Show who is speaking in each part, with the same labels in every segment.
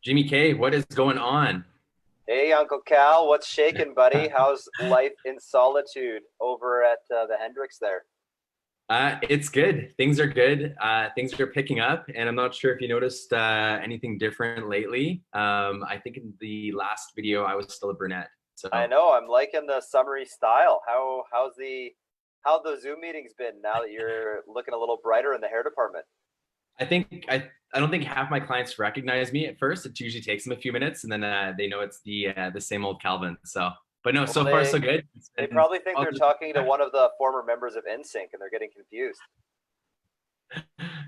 Speaker 1: Jimmy K, what is going on?
Speaker 2: Hey, Uncle Cal, what's shaking, buddy? How's life in solitude over at the Hendricks there?
Speaker 1: It's good. Things are good. Things are picking up, and I'm not sure if you noticed anything different lately. I think in the last video I was still a brunette.
Speaker 2: I
Speaker 1: So
Speaker 2: know I'm liking the summery style. How the Zoom meetings been now that you're looking a little brighter in the hair department?
Speaker 1: I don't think half my clients recognize me at first. It usually takes them a few minutes, and then they know it's the same old Calvin. So, but no,
Speaker 2: Well,
Speaker 1: so far so good. It's
Speaker 2: they
Speaker 1: been
Speaker 2: probably think they're
Speaker 1: positive.
Speaker 2: talking to one of the former members of NSYNC and they're getting confused.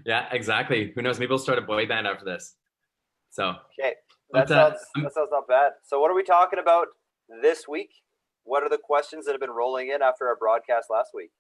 Speaker 1: Yeah, exactly. Who knows? Maybe we'll start a boy band after this. So,
Speaker 2: Okay,
Speaker 1: but
Speaker 2: that sounds not bad. So what are we talking about this week? What are the questions that have been rolling in after our broadcast last week?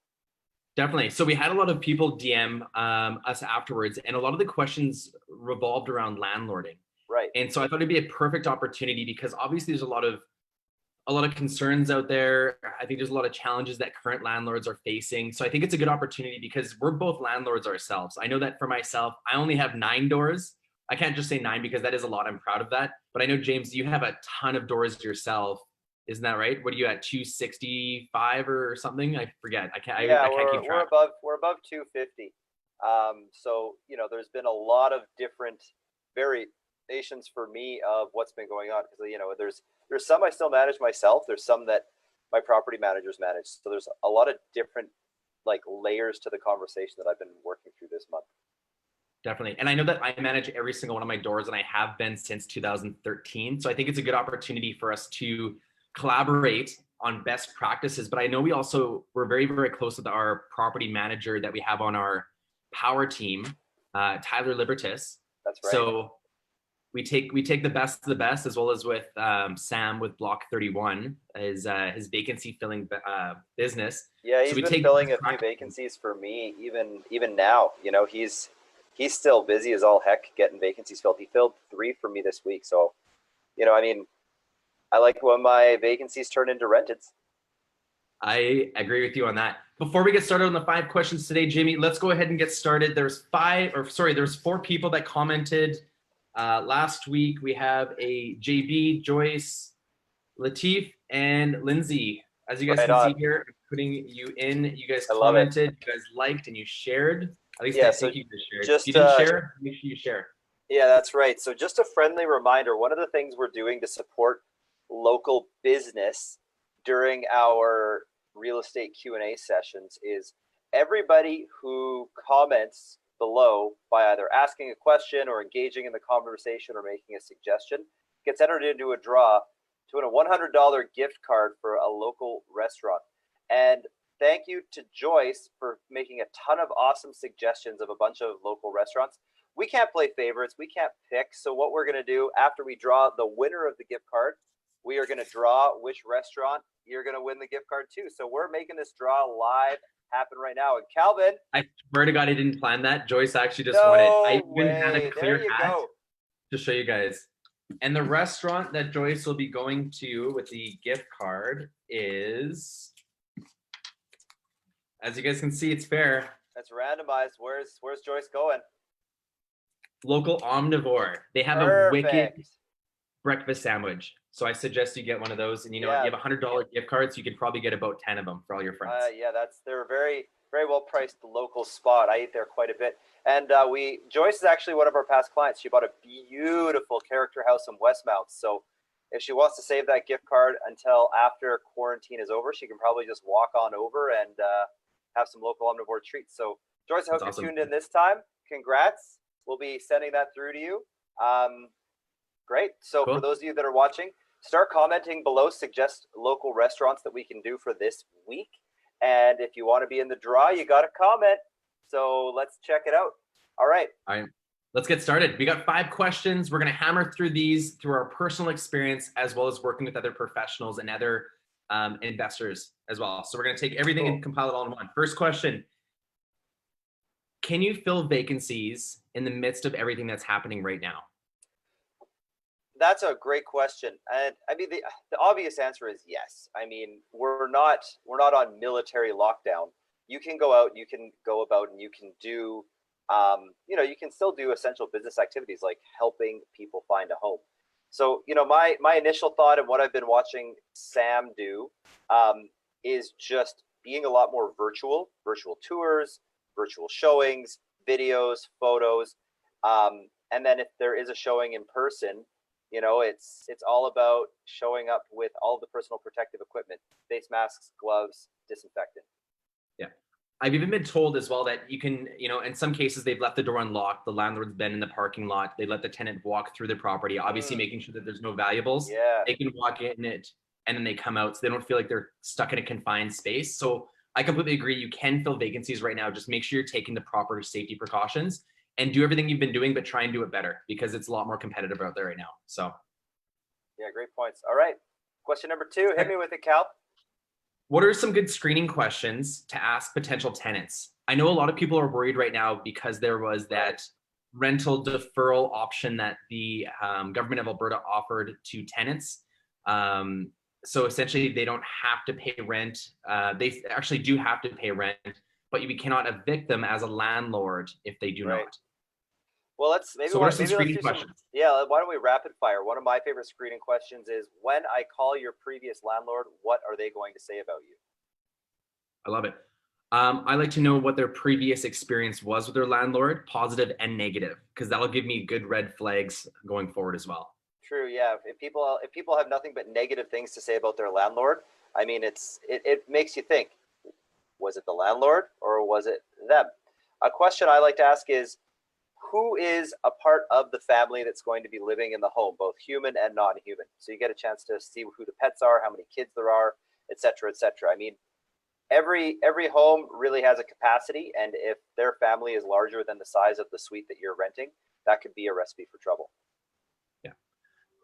Speaker 1: Definitely. So we had a lot of people DM us afterwards, and a lot of the questions revolved around landlording.
Speaker 2: Right.
Speaker 1: And so I thought it'd be a perfect opportunity because obviously there's a lot of concerns out there. I think there's a lot of challenges that current landlords are facing. So I think it's a good opportunity because we're both landlords ourselves. I know that for myself, I only have 9 doors. I can't just say 9 because that is a lot. I'm proud of that. But I know James, you have a ton of doors yourself. Isn't that right? What are you at, 265 or something? I forget.
Speaker 2: Yeah,
Speaker 1: I can't keep track.
Speaker 2: we're above 250. So there's been a lot of different variations for me of what's been going on because there's some I still manage myself. There's some that my property managers manage. So there's a lot of different like layers to the conversation that I've been working through this month.
Speaker 1: Definitely. And I know that I manage every single one of my doors and I have been since 2013. So I think it's a good opportunity for us to collaborate on best practices. But I know we're very, very close with our property manager that we have on our power team, Tyler Libertis.
Speaker 2: That's right.
Speaker 1: So we take the best of the best, as well as with Sam with Block 31, his vacancy filling business.
Speaker 2: Yeah,
Speaker 1: So
Speaker 2: he's
Speaker 1: we
Speaker 2: been
Speaker 1: take
Speaker 2: filling
Speaker 1: best
Speaker 2: a few
Speaker 1: practices.
Speaker 2: vacancies for me even now. He's still busy as all heck getting vacancies filled. He filled three for me this week. So, I mean, I like when my vacancies turn into renteds.
Speaker 1: I agree with you on that. Before we get started on the 5 questions today, Jamie, let's go ahead and get started. There's 4 people that commented last week. We have a JB, Joyce, Latif, and Lindsay. As you guys
Speaker 2: Right
Speaker 1: can see
Speaker 2: on.
Speaker 1: here, I'm putting you in. You guys
Speaker 2: I love it.
Speaker 1: commented, you guys liked, and you shared. At least I
Speaker 2: Yeah, so
Speaker 1: think you just shared. If you
Speaker 2: just
Speaker 1: didn't share, make sure you share.
Speaker 2: yeah, that's right. So just a friendly reminder, one of the things we're doing to support local business during our real estate Q&A sessions is everybody who comments below by either asking a question or engaging in the conversation or making a suggestion gets entered into a draw to win a $100 gift card for a local restaurant. And thank you to Joyce for making a ton of awesome suggestions of a bunch of local restaurants. We can't play favorites. We can't pick. So what we're going to do after we draw the winner of the gift card, we are going to draw which restaurant you're going to win the gift card to. So we're making this draw live happen right now. And Calvin,
Speaker 1: I swear to God, I didn't plan that. Joyce actually just won it. I
Speaker 2: no
Speaker 1: even had a
Speaker 2: way. There
Speaker 1: clear
Speaker 2: you
Speaker 1: hat
Speaker 2: go.
Speaker 1: to show you guys. And the restaurant that Joyce will be going to with the gift card is, as you guys can see, it's fair.
Speaker 2: That's randomized. Where's Joyce going?
Speaker 1: Local Omnivore. They have a wicked
Speaker 2: Perfect.
Speaker 1: breakfast sandwich. So I suggest you get one of those. And you know what?
Speaker 2: Yeah.
Speaker 1: You have $100 gift cards. So you could probably get about 10 of them for all your friends.
Speaker 2: Yeah, they're a very well priced local spot. I eat there quite a bit. And Joyce is actually one of our past clients. She bought a beautiful character house in Westmount. So if she wants to save that gift card until after quarantine is over, she can probably just walk on over and have some local omnivore treats. So Joyce, I hope
Speaker 1: That's
Speaker 2: you're
Speaker 1: awesome.
Speaker 2: tuned in this time. Congrats. We'll be sending that through to you. Great. So
Speaker 1: Cool.
Speaker 2: for those of you that are watching, start commenting below, suggest local restaurants that we can do for this week. And if you want to be in the draw, you got to comment. So let's check it out. All right.
Speaker 1: All right. Let's get started. We got 5 questions. We're going to hammer through these through our personal experience, as well as working with other professionals and other investors as well. So we're going to take everything and compile it all in one. First question. Can you fill vacancies in the midst of everything that's happening right now?
Speaker 2: That's a great question. And I mean, the obvious answer is yes. I mean, we're not on military lockdown. You can go out, you can go about, and you can do you can still do essential business activities like helping people find a home. So, my initial thought and what I've been watching Sam do is just being a lot more virtual tours, virtual showings, videos, photos. And then if there is a showing in person, it's all about showing up with all of the personal protective equipment, face masks, gloves, disinfectant.
Speaker 1: Yeah. I've even been told as well that you can, in some cases they've left the door unlocked. The landlord's been in the parking lot. They let the tenant walk through the property, obviously making sure that there's no valuables.
Speaker 2: Yeah.
Speaker 1: They can walk in it and then they come out, so they don't feel like they're stuck in a confined space. So I completely agree. You can fill vacancies right now. Just make sure you're taking the proper safety precautions and do everything you've been doing, but try and do it better because it's a lot more competitive out there right now. So
Speaker 2: yeah, great points. All right. Question number 2, hit me with it, Cal.
Speaker 1: what are some good screening questions to ask potential tenants? I know a lot of people are worried right now because there was that rental deferral option that the government of Alberta offered to tenants. So essentially, they don't have to pay rent. They actually do have to pay rent, but we cannot evict them as a landlord if they do not.
Speaker 2: Well, let's
Speaker 1: screening
Speaker 2: do
Speaker 1: questions?
Speaker 2: Yeah, why don't we rapid fire? One of my favorite screening questions is, when I call your previous landlord, what are they going to say about you?
Speaker 1: I love it. I like to know what their previous experience was with their landlord, positive and negative, because that'll give me good red flags going forward as well.
Speaker 2: True, yeah. If people have nothing but negative things to say about their landlord, I mean, it makes you think, was it the landlord or was it them? A question I like to ask is, who is a part of the family that's going to be living in the home, both human and non-human? So you get a chance to see who the pets are, how many kids there are, et cetera, et cetera. I mean, every home really has a capacity, and if their family is larger than the size of the suite that you're renting, that could be a recipe for trouble.
Speaker 1: Yeah.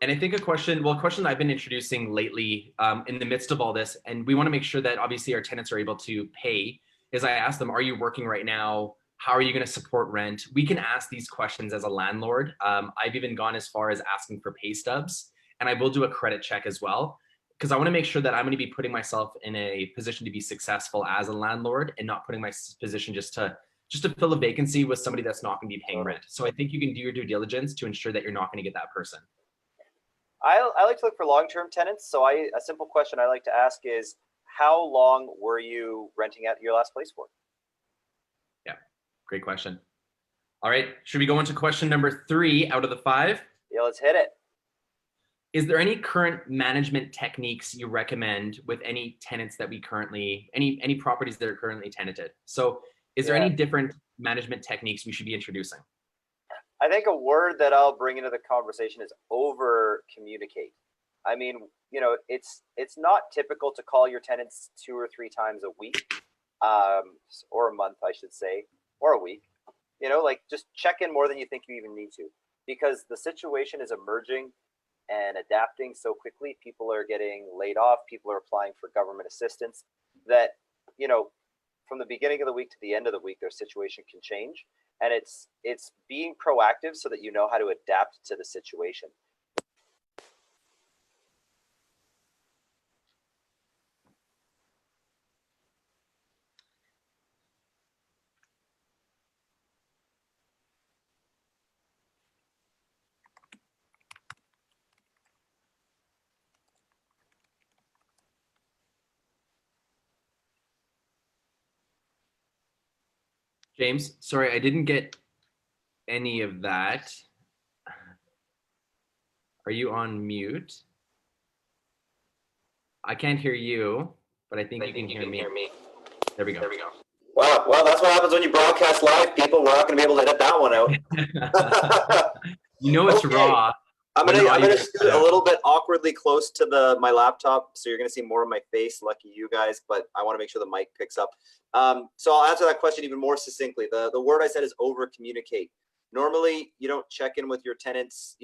Speaker 1: And I think a question I've been introducing lately in the midst of all this, and we want to make sure that obviously our tenants are able to pay, is I ask them, are you working right now? How are you going to support rent? We can ask these questions as a landlord. I've even gone as far as asking for pay stubs, and I will do a credit check as well, because I want to make sure that I'm going to be putting myself in a position to be successful as a landlord and not putting my position just to fill a vacancy with somebody that's not going to be paying rent. So I think you can do your due diligence to ensure that you're not going to get that person.
Speaker 2: I like to look for long-term tenants. So a simple question I like to ask is, how long were you renting at your last place for?
Speaker 1: Yeah, great question. All right, should we go into question number 3 out of the 5?
Speaker 2: Yeah, let's hit it.
Speaker 1: Is there any current management techniques you recommend with any tenants that we currently, any properties that are currently tenanted? So is there any different management techniques we should be introducing?
Speaker 2: I think a word that I'll bring into the conversation is over communicate. I mean, it's not typical to call your tenants 2 or 3 times a week, or a month, I should say, or a week. Like, just check in more than you think you even need to, because the situation is emerging and adapting so quickly. People are getting laid off. People are applying for government assistance that, from the beginning of the week to the end of the week, their situation can change. And it's being proactive so that you know how to adapt to the situation.
Speaker 1: James, sorry, I didn't get any of that. Are you on mute? I can't hear you, but I think you can hear me. There we go.
Speaker 2: Wow. Well, that's what happens when you broadcast live, people. We're not going to be able to edit that one out.
Speaker 1: It's raw.
Speaker 2: I'm gonna scoot a little bit awkwardly close to my laptop, so you're gonna see more of my face. Lucky you guys, but I want to make sure the mic picks up. So I'll answer that question even more succinctly. The word I said is over communicate. Normally, you don't check in with your tenants,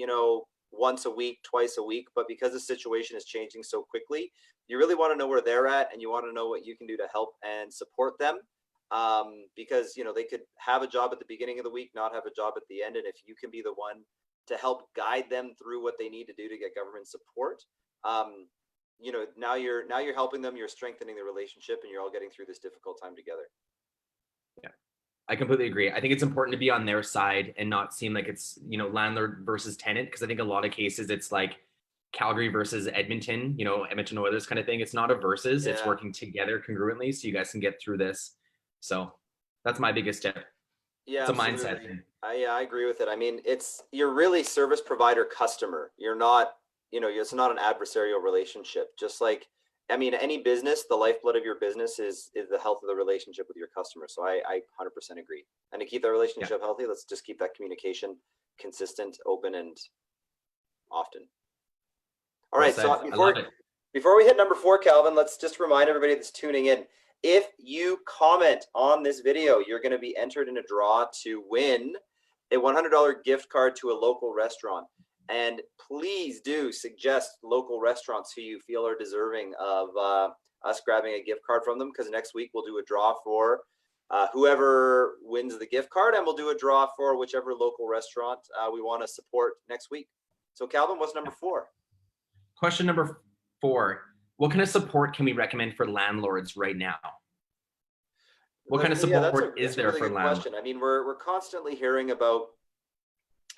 Speaker 2: once a week, twice a week, but because the situation is changing so quickly, you really want to know where they're at, and you want to know what you can do to help and support them. Because they could have a job at the beginning of the week, not have a job at the end, and if you can be the one to help guide them through what they need to do to get government support, now you're helping them, you're strengthening the relationship, and you're all getting through this difficult time together.
Speaker 1: Yeah. I completely agree. I think it's important to be on their side and not seem like it's, landlord versus tenant. Because I think a lot of cases it's like Calgary versus Edmonton, Edmonton Oilers kind of thing. It's not a versus, it's
Speaker 2: Yeah.
Speaker 1: working together congruently so you guys can get through this. So that's my biggest tip.
Speaker 2: Yeah,
Speaker 1: It's a mindset
Speaker 2: absolutely.
Speaker 1: thing.
Speaker 2: I agree with it. I mean, you're really service provider customer. You're not, it's not an adversarial relationship. Just like, I mean, any business, the lifeblood of your business is the health of the relationship with your customer. So I 100% agree. And to keep that
Speaker 1: Yeah.
Speaker 2: relationship healthy, let's just keep that communication consistent, open, and often. All
Speaker 1: Well
Speaker 2: right.
Speaker 1: said.
Speaker 2: So
Speaker 1: I love it.
Speaker 2: before we hit number 4, Calvin, let's just remind everybody that's tuning in. If you comment on this video, you're going to be entered in a draw to win a $100 gift card to a local restaurant. And please do suggest local restaurants who you feel are deserving of us grabbing a gift card from them, because next week we'll do a draw for whoever wins the gift card, and we'll do a draw for whichever local restaurant we want to support next week. So Calvin, what's number 4?
Speaker 1: Question number 4. What kind of support can we recommend for landlords right now? What kind of support is
Speaker 2: That's a
Speaker 1: there
Speaker 2: really
Speaker 1: for
Speaker 2: good
Speaker 1: landlords?
Speaker 2: question. I mean, we're constantly hearing about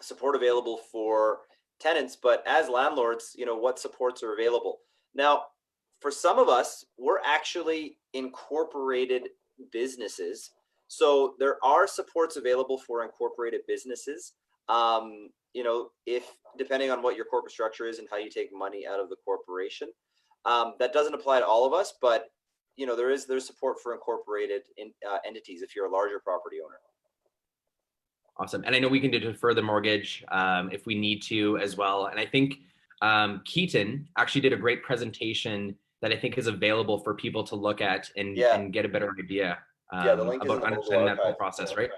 Speaker 2: support available for tenants, but as landlords, what supports are available. Now, for some of us, we're actually incorporated businesses. So there are supports available for incorporated businesses. If depending on what your corporate structure is and how you take money out of the corporation, that doesn't apply to all of us, but there's support for incorporated entities if you're a larger property owner.
Speaker 1: Awesome. And I know we can defer the mortgage if we need to as well. And I think Keaton actually did a great presentation that I think is available for people to look at and get a better idea
Speaker 2: The link is in
Speaker 1: about
Speaker 2: the
Speaker 1: understanding that whole
Speaker 2: archive.
Speaker 1: process, right?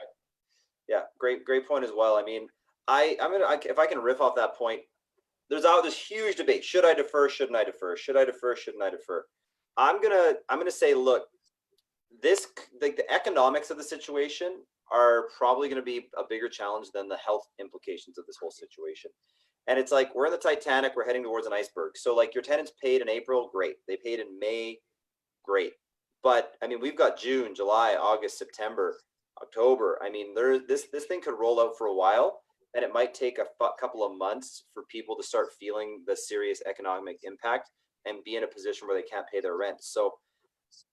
Speaker 2: Yeah, great point as well. I mean, if I can riff off that point, there's this huge debate: should I defer? Shouldn't I defer? Should I defer? Shouldn't I defer? I'm gonna say, look, the economics of the situation are probably going to be a bigger challenge than the health implications of this whole situation. And it's like we're in the Titanic, we're heading towards an iceberg. So like your tenants paid in April, great. They paid in May, great. But I mean, we've got June, July, August, September, October. I mean, this thing could roll out for a while, and it might take a couple of months for people to start feeling the serious economic impact and be in a position where they can't pay their rent. So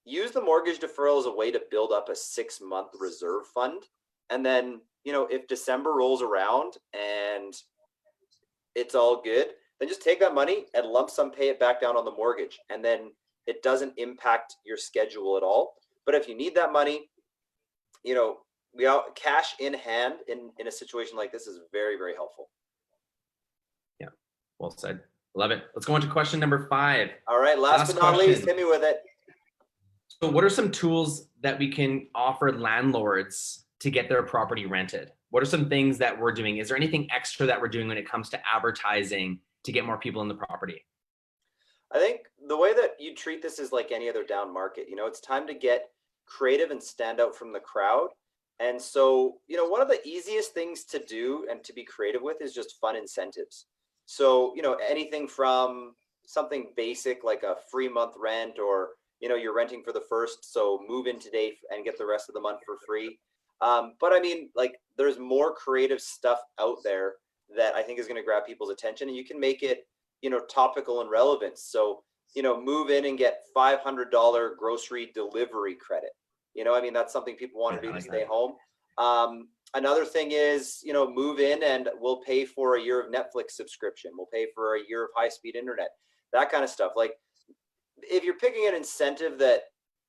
Speaker 2: use the mortgage deferral as a way to build up a 6-month reserve fund. And then, if December rolls around and it's all good, then just take that money and lump sum pay it back down on the mortgage. And then it doesn't impact your schedule at all. But if you need that money, cash in hand in a situation like this is very, very helpful.
Speaker 1: Yeah, well said. Love it. Let's go on to question number 5.
Speaker 2: All right, last but not least, hit me with it.
Speaker 1: So what are some tools that we can offer landlords to get their property rented? What are some things that we're doing? Is there anything extra that we're doing when it comes to advertising to get more people in the property?
Speaker 2: I think the way that you treat this is like any other down market. It's time to get creative and stand out from the crowd. And so, one of the easiest things to do and to be creative with is just fun incentives. So, anything from something basic like a free month rent, or you're renting for the first, so move in today and get the rest of the month for free. But I mean, like, there's more creative stuff out there that I think is going to grab people's attention, and you can make it, topical and relevant. So, move in and get $500 grocery delivery credit. I mean, that's something people want to do to stay home. Another thing is, move in and we'll pay for a year of Netflix subscription. We'll pay for a year of high-speed internet, that kind of stuff. Like, if you're picking an incentive that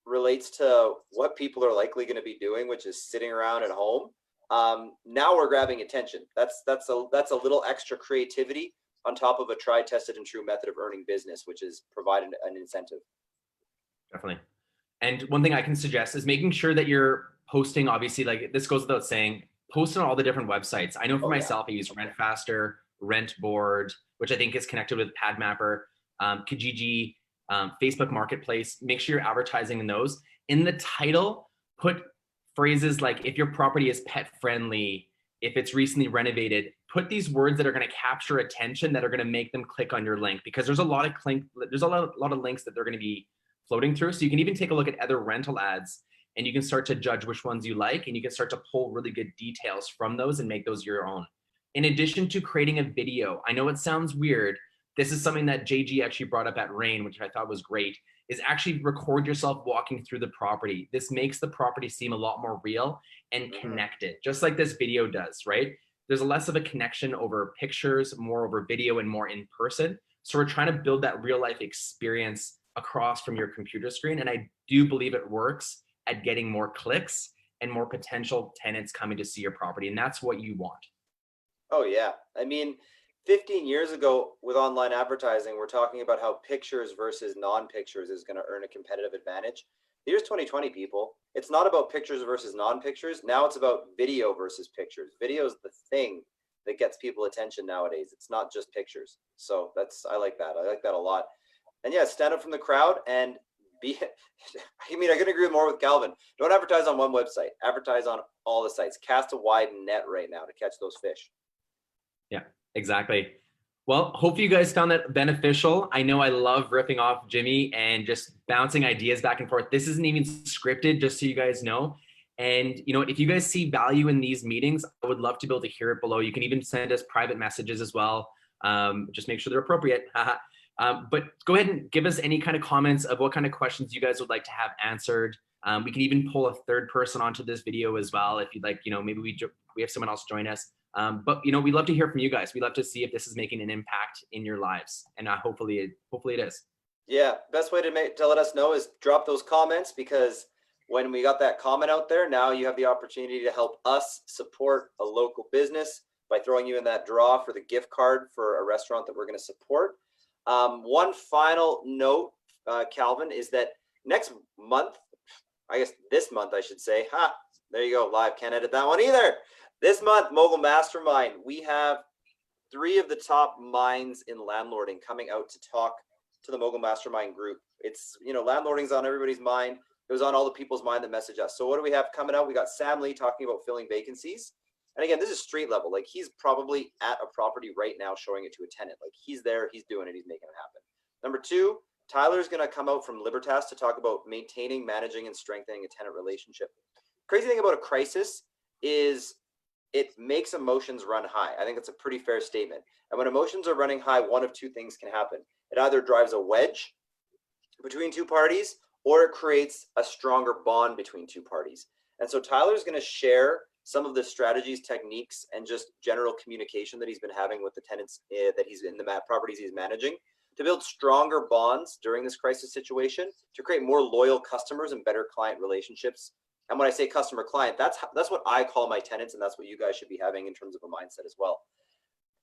Speaker 2: relates to what people are likely going to be doing, which is sitting around at home, now we're grabbing attention. That's a little extra creativity on top of a tried, tested, and true method of earning business, which is providing an incentive.
Speaker 1: Definitely. And one thing I can suggest is making sure that you're posting, obviously, like this goes without saying, post on all the different websites. I know for myself, I use RentFaster, RentBoard, which I think is connected with PadMapper, Kijiji, Facebook Marketplace. Make sure you're advertising in those. In the title, put phrases like, if your property is pet friendly, if it's recently renovated, put these words that are going to capture attention, that are going to make them click on your link, because there's a lot of links that they're going to be floating through. So you can even take a look at other rental ads and you can start to judge which ones you like, and you can start to pull really good details from those and make those your own. In addition to creating a video, I know it sounds weird. This is something that JG actually brought up at Rain, which I thought was great, is actually record yourself walking through the property. This makes the property seem a lot more real and connected, just like this video does, right? There's less of a connection over pictures, more over video, and more in person. So we're trying to build that real life experience across from your computer screen. And I do believe it works at getting more clicks and more potential tenants coming to see your property. And that's what you want.
Speaker 2: Oh yeah. I mean, 15 years ago with online advertising, we're talking about how pictures versus non-pictures is going to earn a competitive advantage. Here's 2020, people. It's not about pictures versus non-pictures. Now it's about video versus pictures. Video is the thing that gets people attention nowadays. It's not just pictures. So I like that. I like that a lot. And yeah, stand up from the crowd and be, I mean, I can agree more with Calvin. Don't advertise on one website. Advertise on all the sites. Cast a wide net right now to catch those fish.
Speaker 1: Yeah, exactly. Well, hope you guys found that beneficial. I know I love riffing off Jimmy and just bouncing ideas back and forth. This isn't even scripted, just so you guys know. And you know, if you guys see value in these meetings, I would love to be able to hear it below. You can even send us private messages as well. Just make sure they're appropriate. But go ahead and give us any kind of comments of what kind of questions you guys would like to have answered. We can even pull a third person onto this video as well if you'd like. You know, maybe we have someone else join us. But you know, we'd love to hear from you guys. We'd love to see if this is making an impact in your lives, and hopefully it is.
Speaker 2: Yeah, best way to let us know is drop those comments, because when we got that comment out there, now you have the opportunity to help us support a local business by throwing you in that draw for the gift card for a restaurant that we're going to support. One final note, Calvin, is that next month, I guess this month I should say, there you go, live, can't edit that one either. This month, Mogul Mastermind, we have 3 of the top minds in landlording coming out to talk to the Mogul Mastermind group. It's, you know, landlording's on everybody's mind. It was on all the people's mind that message us. So what do we have coming out? We got Sam Lee talking about filling vacancies. And again, this is street level. Like, he's probably at a property right now showing it to a tenant. Like, he's there, he's doing it, he's making it happen. Number 2, Tyler's going to come out from Libertas to talk about maintaining, managing, and strengthening a tenant relationship. Crazy thing about a crisis is it makes emotions run high. I think that's a pretty fair statement. And when emotions are running high, one of 2 things can happen. It either drives a wedge between 2 parties, or it creates a stronger bond between 2 parties. And so Tyler's going to share some of the strategies, techniques, and just general communication that he's been having with the tenants that he's in the properties he's managing to build stronger bonds during this crisis situation, to create more loyal customers and better client relationships. And when I say customer client, that's what I call my tenants, and that's what you guys should be having in terms of a mindset as well.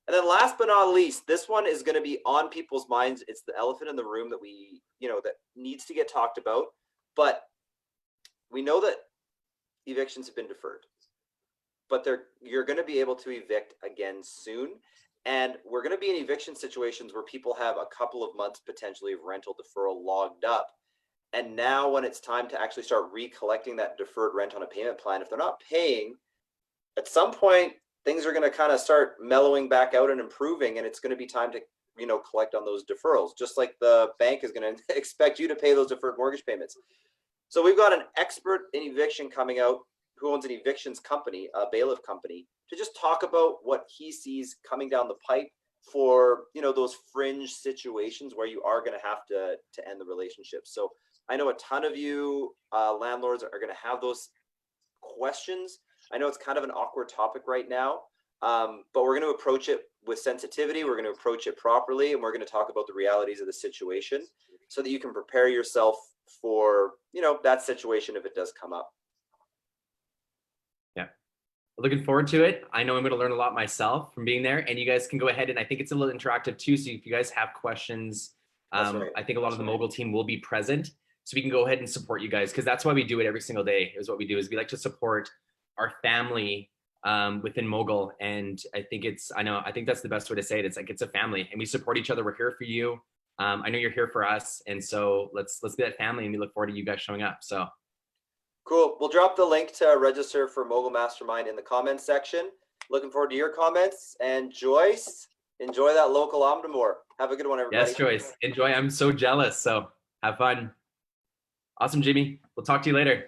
Speaker 2: And then last but not least, this one is going to be on people's minds. It's the elephant in the room that that needs to get talked about. But we know that evictions have been deferred, but you're going to be able to evict again soon. And we're going to be in eviction situations where people have a couple of months potentially of rental deferral logged up. And now when it's time to actually start recollecting that deferred rent on a payment plan, if they're not paying, at some point, things are going to kind of start mellowing back out and improving, and it's going to be time to, collect on those deferrals, just like the bank is going to expect you to pay those deferred mortgage payments. So we've got an expert in eviction coming out who owns an evictions company, a bailiff company, to just talk about what he sees coming down the pipe for, those fringe situations where you are going to have to end the relationship. So I know a ton of you landlords are going to have those questions. I know it's kind of an awkward topic right now, but we're going to approach it with sensitivity. We're going to approach it properly, and we're going to talk about the realities of the situation so that you can prepare yourself for, that situation if it does come up.
Speaker 1: Yeah. Looking forward to it. I know I'm going to learn a lot myself from being there, and you guys can go ahead, and I think it's a little interactive too. So if you guys have questions, right. I think a lot of the Mogul team will be present, so we can go ahead and support you guys, because that's why we do it every single day. Is what we do is we like to support our family within Mogul. And I think that's the best way to say it. It's like, it's a family, and we support each other. We're here for you. I know you're here for us. And so let's be that family, and we look forward to you guys showing up. So
Speaker 2: cool. We'll drop the link to register for Mogul Mastermind in the comments section. Looking forward to your comments. And Joyce, enjoy that local Omnimore. Have a good one, everybody.
Speaker 1: Yes, Joyce, enjoy. I'm so jealous. So have fun. Awesome, Jimmy. We'll talk to you later.